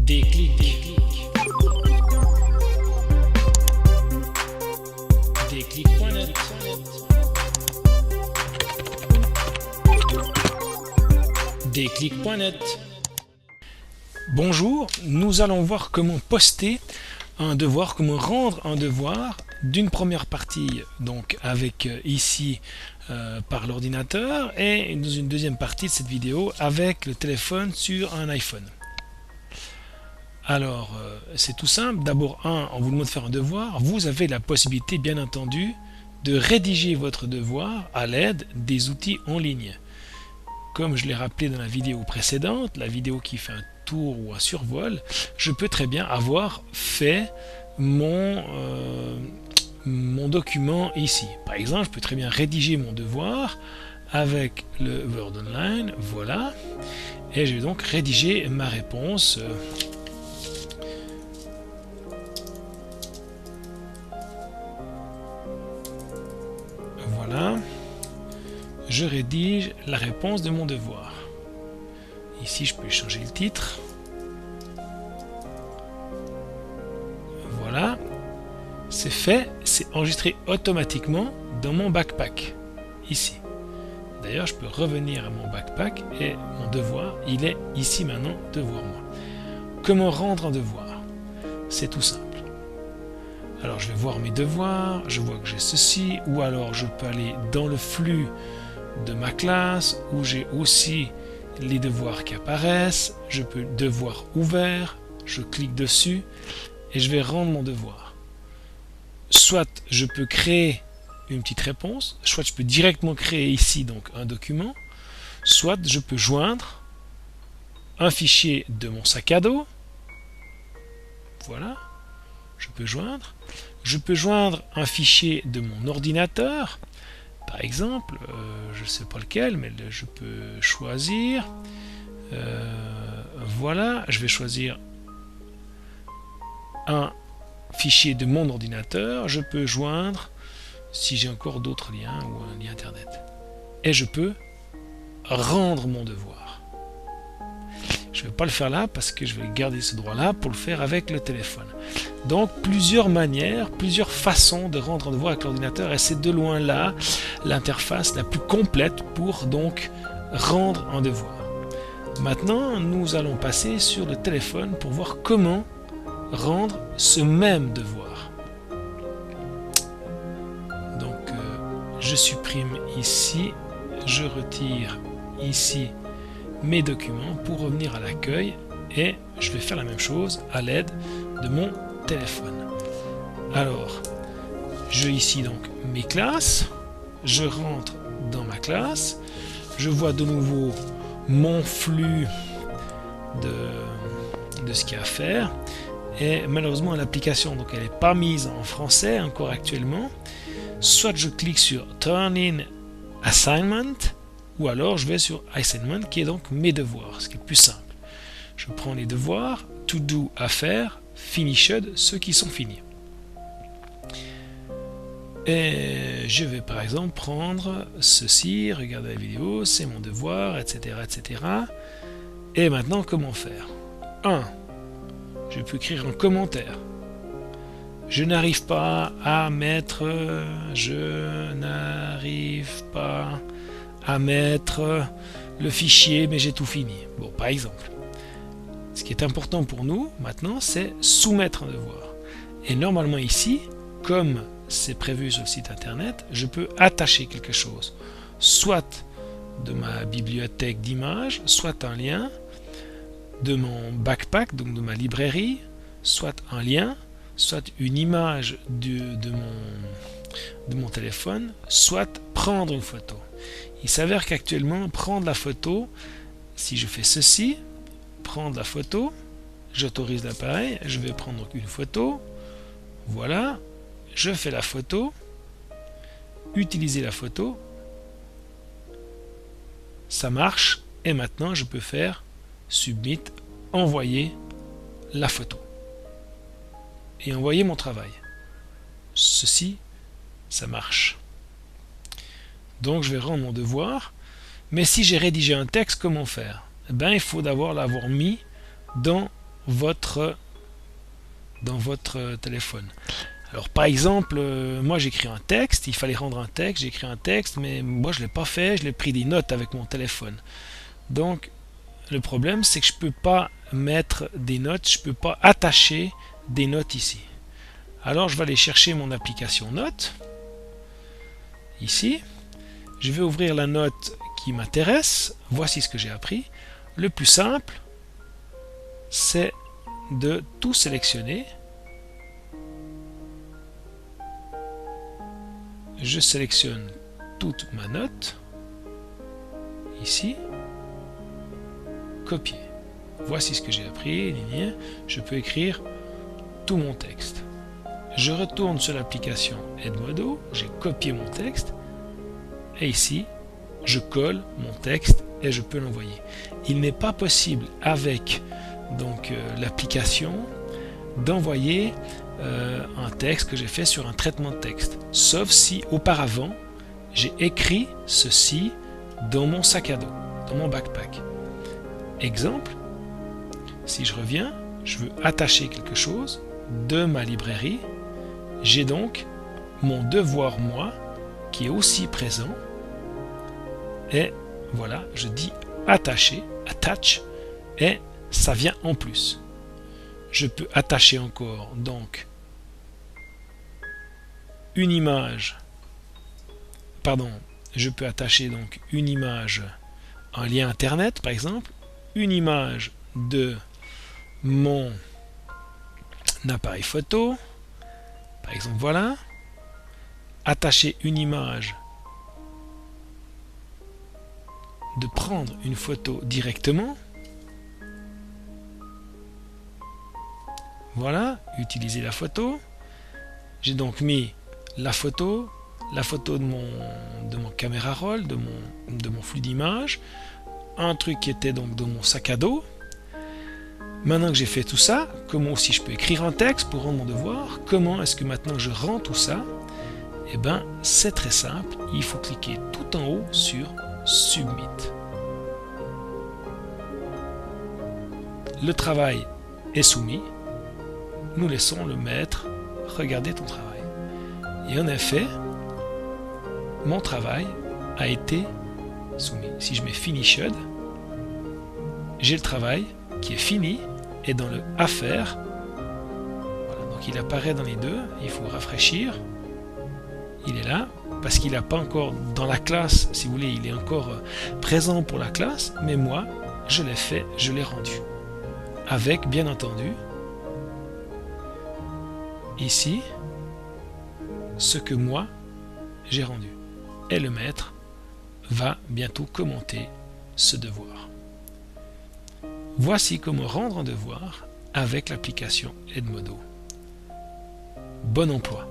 Déclic.net. Déclic.net. Bonjour, nous allons voir comment poster un devoir, comment rendre un devoir d'une première partie, donc avec ici par l'ordinateur, et dans une deuxième partie de cette vidéo avec le téléphone sur un iPhone. Alors c'est tout simple. D'abord, on vous demande de faire un devoir. Vous avez la possibilité, bien entendu, de rédiger votre devoir à l'aide des outils en ligne. Comme je l'ai rappelé dans la vidéo précédente, la vidéo qui fait un tour ou un survol, je peux très bien avoir fait mon document ici. Par exemple, je peux très bien rédiger mon devoir avec le Word Online, voilà, et je vais donc rédiger ma réponse. Voilà, je rédige la réponse de mon devoir. Ici, je peux changer le titre. Voilà, c'est fait, c'est enregistré automatiquement dans mon backpack, ici. D'ailleurs, je peux revenir à mon backpack et mon devoir, il est ici maintenant devant moi. Comment rendre un devoir? C'est tout simple. Alors, je vais voir mes devoirs, je vois que j'ai ceci, ou alors je peux aller dans le flux de ma classe, où j'ai aussi les devoirs qui apparaissent. Je peux devoir ouvert, je clique dessus et je vais rendre mon devoir. Soit je peux créer une petite réponse, soit je peux directement créer ici donc un document, soit je peux joindre un fichier de mon sac à dos. Voilà, je peux joindre un fichier de mon ordinateur, par exemple, je ne sais pas lequel, mais je peux choisir. Voilà, je vais choisir un fichier de mon ordinateur. Je peux joindre, si j'ai encore d'autres liens ou un lien internet, et je peux rendre mon devoir. Je ne vais pas le faire là parce que je vais garder ce droit là pour le faire avec le téléphone. Donc plusieurs manières, plusieurs façons de rendre un devoir avec l'ordinateur, et c'est de loin là l'interface la plus complète pour donc rendre un devoir. Maintenant, nous allons passer sur le téléphone pour voir comment rendre ce même devoir. Donc je supprime ici, je retire ici mes documents pour revenir à l'accueil, et je vais faire la même chose à l'aide de mon téléphone. Alors, j'ai ici donc mes classes, je rentre dans ma classe, je vois de nouveau mon flux de ce qu'il y a à faire, et malheureusement l'application donc elle n'est pas mise en français encore actuellement. Soit je clique sur Turn in Assignment, ou alors je vais sur Assignment qui est donc mes devoirs, ce qui est plus simple. Je prends les devoirs, To Do, à faire, Finished, ceux qui sont finis. Et je vais par exemple prendre ceci, regarder la vidéo, c'est mon devoir, etc., etc. Et maintenant, comment faire? 1. Je peux écrire un commentaire. Je n'arrive pas à mettre le fichier, mais j'ai tout fini. Bon, par exemple. Ce qui est important pour nous, maintenant, c'est soumettre un devoir. Et normalement ici, comme c'est prévu sur le site internet, je peux attacher quelque chose. Soit de ma bibliothèque d'images, soit un lien de mon backpack, donc de ma librairie, soit un lien, soit une image de mon téléphone, soit prendre une photo. Il s'avère qu'actuellement, prendre la photo, si je fais ceci, prendre la photo, j'autorise l'appareil, je vais prendre donc une photo, voilà, je fais la photo, utiliser la photo, ça marche, et maintenant je peux faire Submit, envoyer la photo et envoyer mon travail. Ceci, ça marche. Donc je vais rendre mon devoir, mais si j'ai rédigé un texte, comment faire? Eh bien, il faut d'abord l'avoir mis dans votre téléphone. Alors par exemple, moi j'écris un texte, il fallait rendre un texte, j'ai écrit un texte, mais moi je l'ai pas fait, je l'ai pris des notes avec mon téléphone. Donc le problème c'est que je peux pas mettre des notes, je peux pas attacher des notes ici. Alors je vais aller chercher mon application Notes, ici, je vais ouvrir la note qui m'intéresse, voici ce que j'ai appris. Le plus simple, c'est de tout sélectionner. Je sélectionne toute ma note, ici, copier. Voici ce que j'ai appris, je peux écrire tout mon texte. Je retourne sur l'application Edmodo, j'ai copié mon texte, et ici, je colle mon texte et je peux l'envoyer. Il n'est pas possible avec l'application d'envoyer un texte que j'ai fait sur un traitement de texte, sauf si auparavant j'ai écrit ceci dans mon sac à dos, dans mon backpack. Exemple, si je reviens, je veux attacher quelque chose de ma librairie, j'ai donc mon devoir moi qui est aussi présent, et voilà, je dis attacher, attach, et ça vient en plus. Je peux attacher encore donc une image, je peux attacher donc une image, un lien internet par exemple, une image de mon appareil photo, par exemple voilà, attacher une image, de prendre une photo directement, voilà, utiliser la photo, j'ai donc mis la photo de mon caméra roll, de mon flux d'image, un truc qui était donc dans mon sac à dos. Maintenant que j'ai fait tout ça, comment aussi je peux écrire un texte pour rendre mon devoir? Comment est-ce que maintenant je rends tout ça? Eh bien, c'est très simple, il faut cliquer tout en haut sur Submit. Le travail est soumis, nous laissons le maître regarder ton travail. Et en effet, mon travail a été soumis. Si je mets Finished, j'ai le travail qui est fini et dans le à faire. Voilà, donc il apparaît dans les deux, il faut rafraîchir. Il est là, parce qu'il n'a pas encore dans la classe, si vous voulez, il est encore présent pour la classe, mais moi, je l'ai fait, je l'ai rendu. Avec, bien entendu, ici, ce que moi, j'ai rendu. Et le maître va bientôt commenter ce devoir. Voici comment rendre un devoir avec l'application Edmodo. Bon emploi!